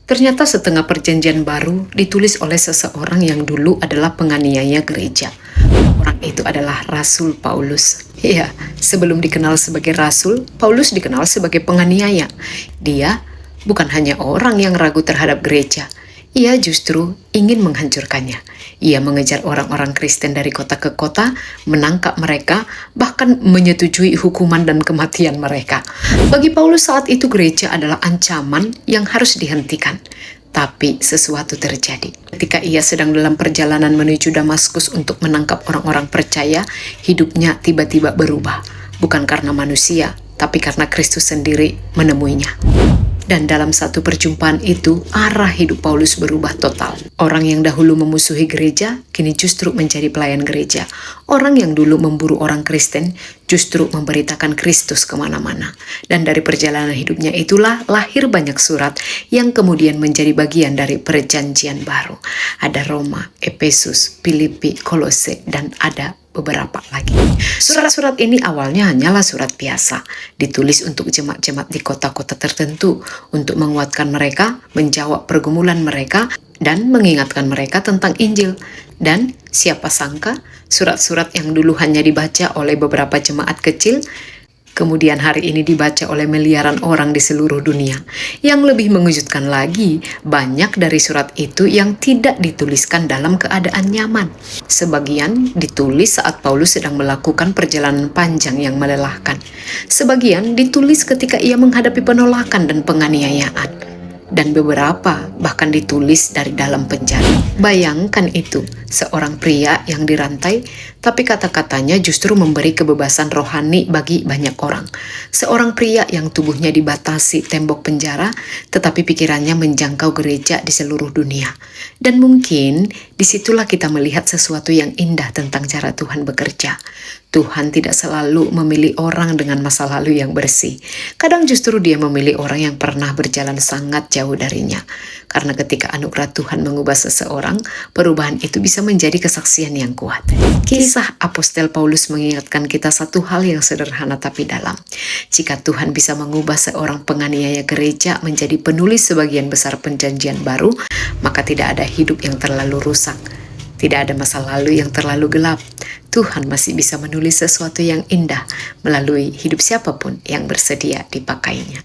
Ternyata setengah perjanjian baru ditulis oleh seseorang yang dulu adalah penganiaya gereja. Orang itu adalah Rasul Paulus. Ya, sebelum dikenal sebagai Rasul, Paulus dikenal sebagai penganiaya. Dia bukan hanya orang yang ragu terhadap gereja, ia justru ingin menghancurkannya. Ia mengejar orang-orang Kristen dari kota ke kota, menangkap mereka, bahkan menyetujui hukuman dan kematian mereka. Bagi Paulus saat itu gereja adalah ancaman yang harus dihentikan. Tapi sesuatu terjadi. Ketika ia sedang dalam perjalanan menuju Damaskus untuk menangkap orang-orang percaya, hidupnya tiba-tiba berubah. Bukan karena manusia, tapi karena Kristus sendiri menemuinya. Dan dalam satu perjumpaan itu, arah hidup Paulus berubah total. Orang yang dahulu memusuhi gereja, kini justru menjadi pelayan gereja. Orang yang dulu memburu orang Kristen, justru memberitakan Kristus kemana-mana. Dan dari perjalanan hidupnya itulah lahir banyak surat yang kemudian menjadi bagian dari perjanjian baru. Ada Roma, Efesus, Filipi, Kolose, dan ada beberapa lagi. Surat-surat ini awalnya hanyalah surat biasa, ditulis untuk jemaat-jemaat di kota-kota tertentu, untuk menguatkan mereka, menjawab pergumulan mereka, dan mengingatkan mereka tentang Injil. Dan siapa sangka, surat-surat yang dulu hanya dibaca oleh beberapa jemaat kecil, kemudian hari ini dibaca oleh miliaran orang di seluruh dunia. Yang lebih mengejutkan lagi, banyak dari surat itu yang tidak dituliskan dalam keadaan nyaman. Sebagian ditulis saat Paulus sedang melakukan perjalanan panjang yang melelahkan. Sebagian ditulis ketika ia menghadapi penolakan dan penganiayaan. Dan beberapa bahkan ditulis dari dalam penjara. Bayangkan itu, seorang pria yang dirantai, tapi kata-katanya justru memberi kebebasan rohani bagi banyak orang. Seorang pria yang tubuhnya dibatasi tembok penjara, tetapi pikirannya menjangkau gereja di seluruh dunia. Dan mungkin disitulah kita melihat sesuatu yang indah tentang cara Tuhan bekerja. Tuhan tidak selalu memilih orang dengan masa lalu yang bersih. Kadang justru Dia memilih orang yang pernah berjalan sangat jauh darinya. Karena ketika anugerah Tuhan mengubah seseorang, perubahan itu bisa menjadi kesaksian yang kuat. Kisah Apostel Paulus mengingatkan kita satu hal yang sederhana tapi dalam. Jika Tuhan bisa mengubah seorang penganiaya gereja menjadi penulis sebagian besar perjanjian baru, maka tidak ada hidup yang terlalu rusak. Tidak ada masa lalu yang terlalu gelap. Tuhan masih bisa menulis sesuatu yang indah melalui hidup siapapun yang bersedia dipakainya.